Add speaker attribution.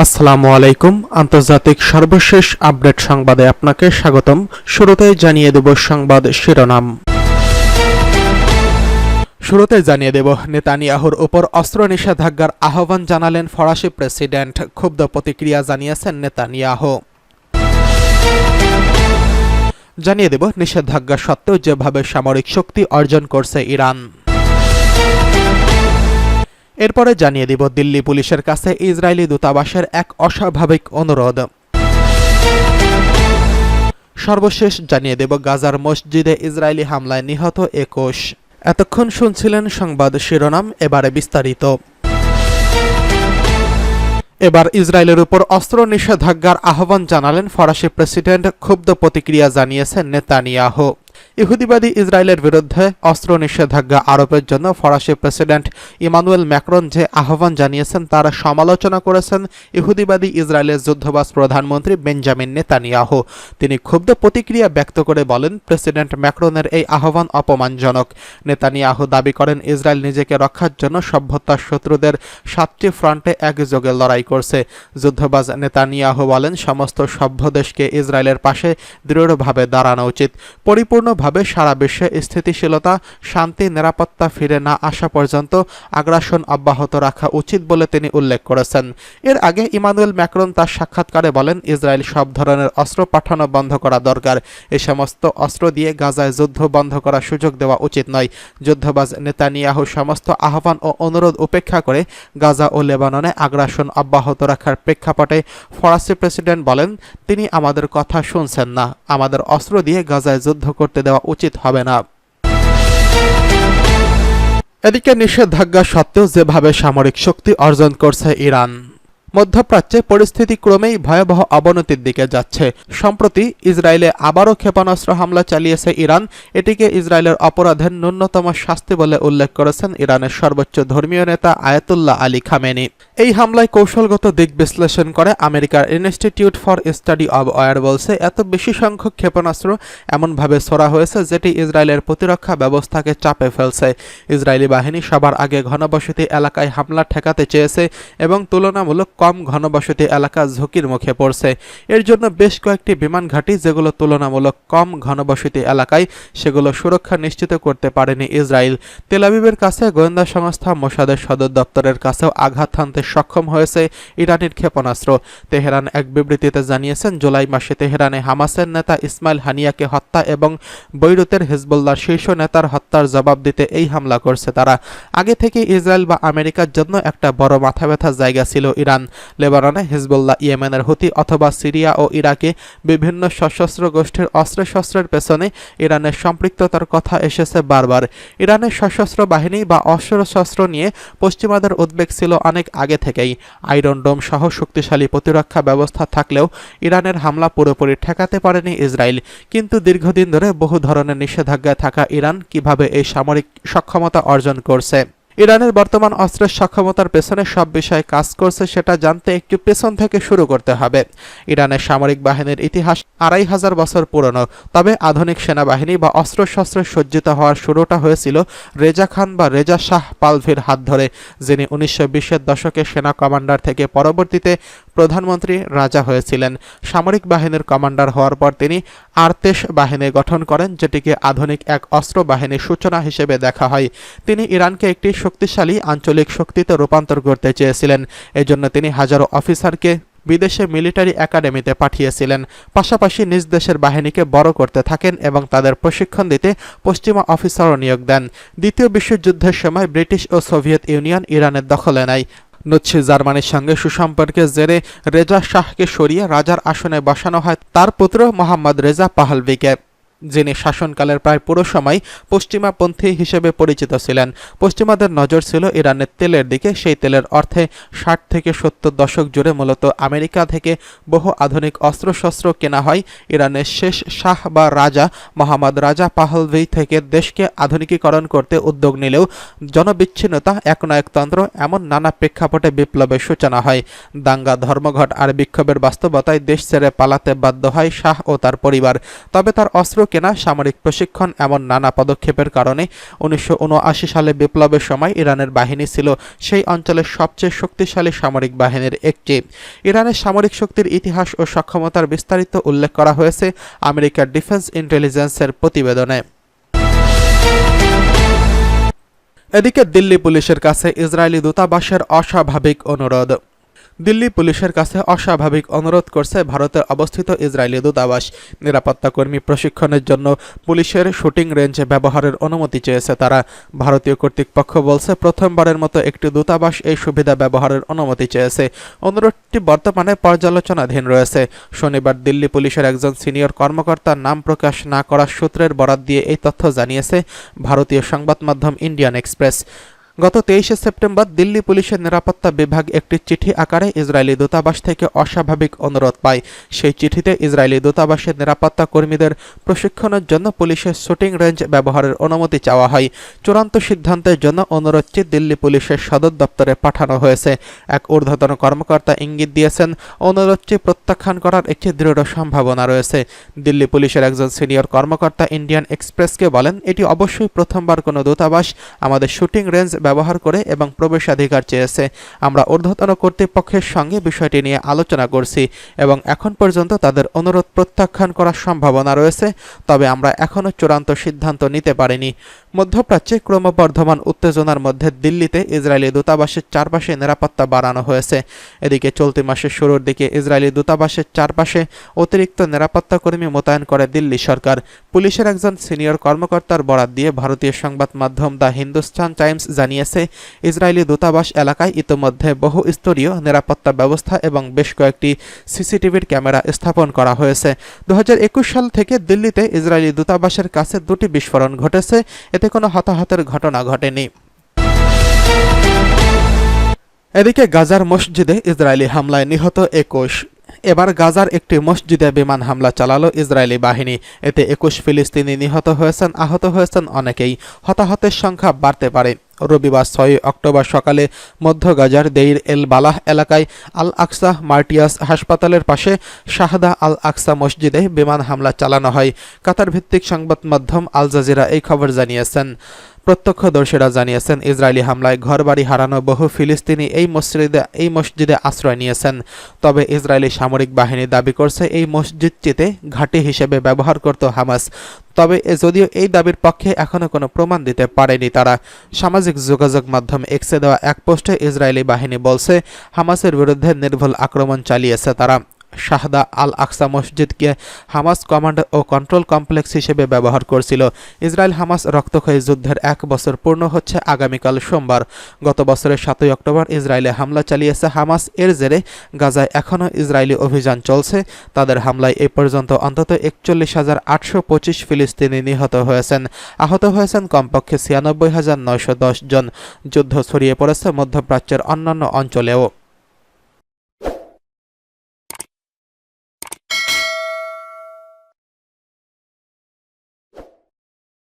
Speaker 1: আসসালামু আলাইকুম। আন্তর্জাতিক সর্বশেষ আপডেট সংবাদে আপনাকে স্বাগতম। শুরুতেই জানিয়ে দেব সংবাদ শিরোনাম। নেতানিয়াহুর উপর অস্ত্র নিষেধাজ্ঞার আহ্বান জানালেন ফরাসি প্রেসিডেন্ট। ক্ষুব্ধ প্রতিক্রিয়া জানিয়েছেন নেতানিয়াহু। জানিয়ে দেব নিষেধাজ্ঞা সত্ত্বেও যেভাবে সামরিক শক্তি অর্জন করছে ইরান। এরপরে জানিয়ে দিব দিল্লি পুলিশের কাছে ইসরায়েলি দূতাবাসের এক অস্বাভাবিক অনুরোধ। সর্বশেষ জানিয়ে দেব গাজার মসজিদে ইসরায়েলি হামলায় নিহত 21। এতক্ষণ শুনছিলেন সংবাদ শিরোনাম, এবারে বিস্তারিত। এবার ইসরায়েলের উপর অস্ত্র নিষেধাজ্ঞার আহ্বান জানালেন ফরাসি প্রেসিডেন্ট। ক্ষুব্ধ প্রতিক্রিয়া জানিয়েছেন নেতানিয়াহু। ইহুদিবাদী ইসরায়েলের বিরুদ্ধে অস্ত্র নিষেধাজ্ঞা আরোপের জন্য ফরাসি প্রেসিডেন্ট ইমানুয়েল ম্যাক্রন যে আহ্বান জানিয়েছেন তার সমালোচনা করেছেন ইহুদিবাদী ইসরায়েলের যুদ্ধবাজ প্রধানমন্ত্রী বেঞ্জামিন নেতানিয়াহু। তিনি ক্ষুব্ধ প্রতিক্রিয়া ব্যক্ত করে বলেন, প্রেসিডেন্ট ম্যাক্রনের এই আহ্বান অপমানজনক। নেতানিয়াহু দাবি করেন, ইসরায়েল নিজেকে রক্ষার জন্য সভ্যতার শত্রুদের 7টি ফ্রন্টে একযোগে লড়াই করছে। যুদ্ধবাজ নেতানিয়াহু বলেন, সমস্ত সভ্য দেশকে ইসরায়েলের পাশে দৃঢ়ভাবে দাঁড়ানো উচিত। পরিপূর্ণভাবে সারা বিশ্বে স্থিতিশীলতা, শান্তি, নিরাপত্তা ফিরে না আসা পর্যন্ত আগ্রাসন অব্যাহত রাখা উচিত বলে তিনি উল্লেখ করেছেন। এর আগে ইমানুয়েল ম্যাক্রন তার সাক্ষাৎকারে বলেন, ইসরায়েল সব ধরনের অস্ত্র পাঠানো বন্ধ করা দরকার। এই সমস্ত অস্ত্র দিয়ে গাজায় যুদ্ধ বন্ধ করার সুযোগ দেওয়া উচিত নয়। যুদ্ধবাজ নেতানিয়াহু সমস্ত আহ্বান ও অনুরোধ উপেক্ষা করে গাজা ও লেবাননে আগ্রাসন অব্যাহত রাখার প্রেক্ষাপটে ফরাসি প্রেসিডেন্ট বলেন, তিনি আমাদের কথা শুনছেন না। আমাদের অস্ত্র দিয়ে গাজায় যুদ্ধ করতে দেওয়া উচিত হবে না। এদিকে নিষেধাজ্ঞা সত্ত্বেও যেভাবে সামরিক শক্তি অর্জন করছে ইরান। মধ্যপ্রাচ্যে পরিস্থিতি ক্রমেই ভয়াবহ অবনতির দিকে যাচ্ছে। সম্প্রতি ইসরায়েলে আবারও ক্ষেপণাস্ত্র হামলা চালিয়েছে ইরান। এটিকে ইসরায়েলের অপরাধের ন্যূনতম শাস্তি বলে উল্লেখ করেছেন ইরানের সর্বোচ্চ ধর্মীয় নেতা আয়াতুল্লাহ আলী খামেনি। এই হামলায় কৌশলগত দিক বিশ্লেষণ করে আমেরিকার institute for study of war বলছে, এত বেশি সংখ্যক ক্ষেপণাস্ত্র এমনভাবে ছোড়া হয়েছে যেটি ইসরায়েলের প্রতিরক্ষা ব্যবস্থাকে চাপে ফেলছে। ইসরায়েলি বাহিনী সবার আগে ঘনবসতি এলাকায় হামলা ঠেকাতে চেয়েছে এবং তুলনামূলক কম ঘনবসতি এলাকা ঝুঁকির মুখে পড়ছে। এর জন্য বেশ কয়েকটি বিমান ঘাঁটি যেগুলো তুলনামূলক কম ঘনবসতি এলাকায়, সেগুলো সুরক্ষা নিশ্চিত করতে পারেনি ইসরায়েল। তেল আবিবের কাছে গোয়েন্দা সংস্থা মোসাদের সদর দপ্তরের কাছেও আঘাত হানতে সক্ষম হয়েছে ইরানের ক্ষেপণাস্ত্র। তেহরান এক বিবৃতিতে জানিয়েছেন, জুলাই মাসে তেহরানে হামাসের নেতা ইসমাইল হানিয়াকে হত্যা এবং বৈরুতের হিজবুল্লাহর শীর্ষ নেতার হত্যার জবাব দিতে এই হামলা করছে তারা। আগে থেকে ইসরায়েল বা আমেরিকার জন্য একটা বড় মাথা ব্যথার জায়গা ছিল ইরান। লেবাননে হিজবুল্লাহ, ইয়েমেনের হুতি অথবা সিরিয়া ও ইরাকে বিভিন্ন সশস্ত্র গোষ্ঠীর অস্ত্রশস্ত্রের পেছনে ইরানের সম্পৃক্ততার কথা এসেছে বারবার। ইরানের সশস্ত্র বাহিনী বা অস্ত্রশস্ত্র নিয়ে পশ্চিমাদের উদ্বেগ ছিল অনেক আগে থেকেই। আয়রন ডোম সহ শক্তিশালী প্রতিরক্ষা ব্যবস্থা থাকলেও ইরানের হামলা পুরোপুরি ঠেকাতে পারেনি ইসরায়েল। কিন্তু দীর্ঘদিন ধরে বহু ধরনের নিষেধাজ্ঞায় থাকা ইরান কিভাবে এই সামরিক সক্ষমতা অর্জন করছে? ইরানের বর্তমান অস্ত্রের সক্ষমতার পেছনে সব বিষয়ে কাজ করছে সেটা জানতে একটু পেছন থেকে শুরু করতে হবে। ইরানের সামরিক বাহিনীর ইতিহাস 2500 বছর পুরনো। তবে আধুনিক সেনাবাহিনী বা অস্ত্রশস্ত্রে সজ্জিত হওয়ার শুরুটা হয়েছিল রেজা খান বা রেজা শাহ পাহলভির হাত ধরে, যিনি 1920-এর দশকে সেনা কমান্ডার থেকে পরবর্তীতে প্রধানমন্ত্রী রাজা হয়েছিলেন। সামরিক বাহিনীর কমান্ডার হওয়ার পর তিনি আরতেশ বাহিনী গঠন করেন, যেটিকে আধুনিক এক অস্ত্র বাহিনীর সূচনা হিসেবে দেখা হয়। তিনি ইরানকে একটি শক্তিশালী আঞ্চলিক শক্তিতে রূপান্তর করতে চেয়েছিলেন। এজন্য তিনি হাজারো অফিসারকে বিদেশে মিলিটারি একাডেমিতে পাঠিয়েছিলেন। পাশাপাশি নিজ দেশের বাহিনীকে বড় করতে থাকেন এবং তাদের প্রশিক্ষণ দিতে পশ্চিমা অফিসারও নিয়োগ দেন। দ্বিতীয় বিশ্বযুদ্ধের সময় ব্রিটিশ ও সোভিয়েত ইউনিয়ন ইরানের দখলে নেয়। নচ্ছি জার্মানির সঙ্গে সুসম্পর্কের জেরে রেজা শাহকে সরিয়ে রাজার আসনে বসানো হয় তার পুত্র মোহাম্মদ রেজা পাহলভিকে। যিনি শাসনকালের প্রায় পুরো সময় পশ্চিমাপন্থী হিসেবে পরিচিত ছিলেন। পশ্চিমাদের নজর ছিল ইরানের তেলের দিকে। সেই তেলের অর্থে 60 থেকে 70 দশক জুড়ে মূলত আমেরিকা থেকে বহু আধুনিক অস্ত্রশস্ত্র কেনা হয়। ইরানের শেষ শাহ বা রাজা মোহাম্মদ রাজা পাহলভি থেকে দেশকে আধুনিকীকরণ করতে উদ্যোগ নিলেও জনবিচ্ছিন্নতা, একনায়কতন্ত্র এমন নানা প্রেক্ষাপটে বিপ্লবের সূচনা হয়। দাঙ্গা, ধর্মঘট আর বিক্ষোভের বাস্তবতায় দেশ ছেড়ে পালাতে বাধ্য হয় শাহ ও তার পরিবার। তবে তার অস্ত্র কেনা, সামরিক প্রশিক্ষণ এমন নানা পদক্ষেপের কারণে 1979 সালে বিপ্লবের সময় ইরানের বাহিনী ছিল সেই অঞ্চলের সবচেয়ে শক্তিশালী সামরিক বাহিনীর একটি। ইরানের সামরিক শক্তির ইতিহাস ও সক্ষমতার বিস্তারিত উল্লেখ করা হয়েছে আমেরিকার ডিফেন্স ইন্টেলিজেন্সের প্রতিবেদনে। এদিকে দিল্লি পুলিশের কাছে ইসরায়েলি দূতাবাসের অস্বাভাবিক অনুরোধ। দিল্লি পুলিশের কাছে অস্বাভাবিক অনুরোধ করছে ভারতে অবস্থিত ইসরায়েলি দূতাবাস। নিরাপত্তা কর্মী প্রশিক্ষণের জন্য পুলিশের শুটিং রেঞ্জ ব্যবহারের অনুমতি চেয়েছে তারা। ভারতীয় কর্তৃপক্ষ বলছে প্রথমবারের মতো একটি দূতাবাস এই সুবিধা ব্যবহারের অনুমতি চেয়েছে। অনুরোধটি বর্তমানে পর্যালোচনাধীন রয়েছে। শনিবার দিল্লি পুলিশের একজন সিনিয়র কর্মকর্তার নাম প্রকাশ না করার সূত্রের বরাত দিয়ে এই তথ্য জানিয়েছে ভারতীয় সংবাদ মাধ্যম ইন্ডিয়ান এক্সপ্রেস। গত 23 সেপ্টেম্বর দিল্লি পুলিশের নিরাপত্তা বিভাগ একটি চিঠি আকারে ইসরায়েলি দূতাবাস থেকে অস্বাভাবিক অনুরোধ পায়। সেই চিঠিতে ইসরায়েলি দূতাবাসের নিরাপত্তা কর্মীদের প্রশিক্ষণের জন্য পুলিশের শুটিং রেঞ্জ ব্যবহারের অনুমতি চাওয়া হয়। চূড়ান্ত সিদ্ধান্তের জন্য অনুরোধটি দিল্লি পুলিশের সদর দপ্তরে পাঠানো হয়েছে। এক ঊর্ধ্বতন কর্মকর্তা ইঙ্গিত দিয়েছেন অনুরোধটি প্রত্যাখ্যান করার একটি দৃঢ় সম্ভাবনা রয়েছে। দিল্লি পুলিশের একজন সিনিয়র কর্মকর্তা ইন্ডিয়ান এক্সপ্রেসকে বলেন, এটি অবশ্যই প্রথমবার কোনো দূতাবাস আমাদের শুটিং রেঞ্জ ব্যবহার করে এবং প্রবেশাধিকার চেয়েছে। আমরা ঊর্ধ্বতন কর্তৃপক্ষের সঙ্গে বিষয়টি নিয়ে আলোচনা করছি এবং এখন পর্যন্ত তাদের অনুরোধ প্রত্যাখ্যান করার সম্ভাবনা রয়েছে, তবে আমরা এখনও চূড়ান্ত সিদ্ধান্ত নিতে পারিনি। মধ্যপ্রাচ্যে ক্রমবর্ধমান উত্তেজনার মধ্যে দিল্লিতে ইসরায়েলি দূতাবাসের চারপাশে নিরাপত্তা বাড়ানো হয়েছে। এদিকে চলতি মাসের শুরুর দিকে ইসরায়েলি দূতাবাসের চারপাশে অতিরিক্ত নিরাপত্তা কর্মী মোতায়েন করে দিল্লি সরকার। পুলিশের একজন সিনিয়র কর্মকর্তার বরাত দিয়ে ভারতীয় সংবাদ মাধ্যম দ্য হিন্দুস্তান টাইমস জানিয়েছে ইসরায়েলি দূতাবাস এলাকায় ইতোমধ্যে বহু স্তরীয় নিরাপত্তা ব্যবস্থা এবং বেশ কয়েকটি সিসিটিভির ক্যামেরা স্থাপন করা হয়েছে। 2021 সাল থেকে দিল্লিতে ইসরায়েলি দূতাবাসের কাছে 2টি বিস্ফোরণ ঘটেছে, এতে কোনো হতাহতের ঘটনা ঘটেনি। এদিকে গাজার মসজিদে ইসরায়েলি হামলায় নিহত 21। এবার গাজার একটি মসজিদে বিমান হামলা চালালো ইসরায়েলি বাহিনী। এতে 21 ফিলিস্তিনি নিহত হয়েছেন, আহত হয়েছেন অনেকেই। হতাহতের সংখ্যা বাড়তে পারে। রবিবার 6 অক্টোবর সকালে মধ্য গাজার দেইর এল বালাহ এলাকায় আল আকসা মার্টিয়াস হাসপাতালের পাশে শাহাদা আল আকসা মসজিদে বিমান হামলা চালানো হয়। কাতার ভিত্তিক সংবাদ মাধ্যম আল জাজিরা এই খবর জানিয়েছেন। প্রত্যক্ষদর্শীরা জানিয়েছেন ইসরায়েলি হামলায় ঘরবাড়ি হারানো বহু ফিলিস্তিনি এই মসজিদে আশ্রয় নিয়েছেন। তবে ইসরায়েলি সামরিক বাহিনী দাবি করছে এই মসজিদটিতে ঘাঁটি হিসেবে ব্যবহার করত হামাস। তবে যদিও এই দাবির পক্ষে এখনও কোনো প্রমাণ দিতে পারেনি তারা। সামাজিক যোগাযোগ মাধ্যম এক্সে দেওয়া এক পোস্টে ইসরায়েলি বাহিনী বলছে হামাসের বিরুদ্ধে নির্ভুল আক্রমণ চালিয়েছে তারা। শাহাদা আল আকসা মসজিদকে হামাস কমান্ড ও কন্ট্রোল কমপ্লেক্স হিসেবে ব্যবহার করছিল। ইসরায়েল হামাস রক্তক্ষয়ী যুদ্ধের 1 বছর পূর্ণ হচ্ছে আগামীকাল সোমবার। গত বছরের 7 অক্টোবর ইসরায়েলে হামলা চালিয়েছে হামাস। এর জেরে গাজায় এখনও ইসরায়েলি অভিযান চলছে। তাদের হামলায় এই পর্যন্ত অন্তত 41,825 ফিলিস্তিনি নিহত হয়েছেন। আহত হয়েছেন কমপক্ষে 96,910 জন। যুদ্ধ ছড়িয়ে পড়েছে মধ্যপ্রাচ্যের অন্যান্য অঞ্চলেও।